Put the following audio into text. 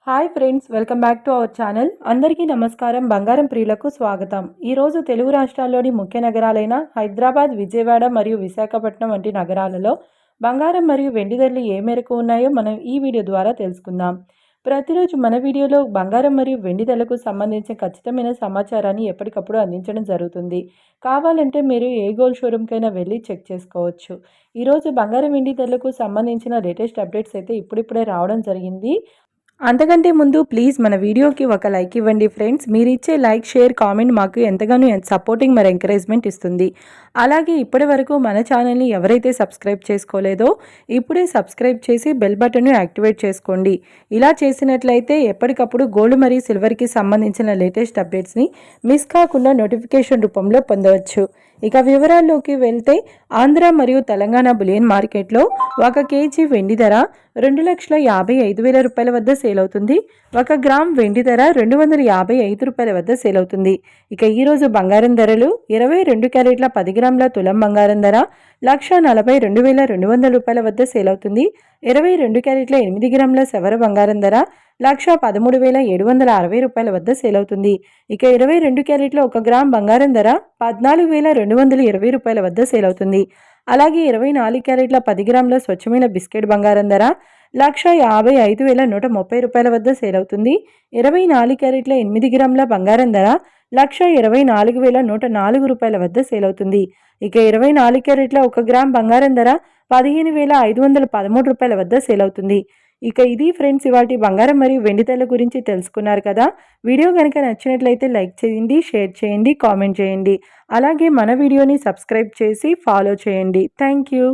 Hi friends, welcome back to our channel. అందరికీ నమస్కారం. బంగారం ప్రియులకు స్వాగతం. ఈరోజు తెలుగు రాష్ట్రాల్లోని ముఖ్య నగరాలైన హైదరాబాద్, విజయవాడ మరియు విశాఖపట్నం వంటి నగరాలలో బంగారం మరియు వెండి ధరలు ఏ మేరకు ఉన్నాయో మనం ఈ వీడియో ద్వారా తెలుసుకుందాం. ప్రతిరోజు మన వీడియోలో బంగారం మరియు వెండి ధరలకు సంబంధించిన ఖచ్చితమైన సమాచారాన్ని ఎప్పటికప్పుడు అందించడం జరుగుతుంది. కావాలంటే మీరు ఏ గోల్డ్ షోరూమ్కైనా వెళ్ళి చెక్ చేసుకోవచ్చు. ఈరోజు బంగారం వెండి ధరలకు సంబంధించిన లేటెస్ట్ అప్డేట్స్ అయితే ఇప్పుడిప్పుడే రావడం జరిగింది. అంతకంటే ముందు ప్లీజ్ మన వీడియోకి ఒక లైక్ ఇవ్వండి ఫ్రెండ్స్. మీరు ఇచ్చే లైక్, షేర్, కామెంట్ మాకు ఎంతగానో సపోర్టింగ్ మరి ఎంకరేజ్మెంట్ ఇస్తుంది. అలాగే ఇప్పటి వరకు మన ఛానల్ని ఎవరైతే సబ్స్క్రైబ్ చేసుకోలేదో ఇప్పుడే సబ్స్క్రైబ్ చేసి బెల్ బటన్ను యాక్టివేట్ చేసుకోండి. ఇలా చేసినట్లయితే ఎప్పటికప్పుడు గోల్డ్ మరియు సిల్వర్కి సంబంధించిన లేటెస్ట్ అప్డేట్స్ని మిస్ కాకుండా నోటిఫికేషన్ రూపంలో పొందవచ్చు. ఇక వివరాల్లోకి వెళ్తే ఆంధ్ర మరియు తెలంగాణ బులియన్ మార్కెట్లో 1 కేజీ వెండి ధర 2,55,000 రూపాయల వద్ద సేల్ అవుతుంది. 1 గ్రామ్ వెండి ధర 255 రూపాయల వద్ద సేల్ అవుతుంది. ఇక ఈరోజు బంగారం ధరలు 22 క్యారెట్ల 10 గ్రాముల తులం బంగారం ధర 1,42,200 రూపాయల వద్ద సేల్ అవుతుంది. 22 క్యారెట్ల 8 గ్రాముల సవర బంగారం ధర 1,13,760 రూపాయల వద్ద సేల్ అవుతుంది. ఇక 22 క్యారెట్ల 1 గ్రామ్ బంగారం ధర 14,220 రూపాయల వద్ద సేల్ అవుతుంది. అలాగే 24 క్యారెట్ల 10 గ్రాముల స్వచ్ఛమైన బిస్కెట్ బంగారం ధర 1,55,130 రూపాయల వద్ద సేల్ అవుతుంది. 24 క్యారెట్ల 8 గ్రాముల బంగారం ధర 1,24,104 రూపాయల వద్ద సేల్ అవుతుంది. ఇక 24 క్యారెట్ల 1 గ్రామ్ బంగారం ధర 15,513 రూపాయల వద్ద సేల్ అవుతుంది. ఇక ఇది ఫ్రెండ్స్ ఇవాల్టి బంగారం మరియు వెండి ధరల గురించి తెలుసుకున్నారు కదా. వీడియో కనుక నచ్చినట్లయితే లైక్ చేయండి, షేర్ చేయండి, కామెంట్ చేయండి. అలాగే మన వీడియోని సబ్స్క్రైబ్ చేసి ఫాలో చేయండి. Thank you.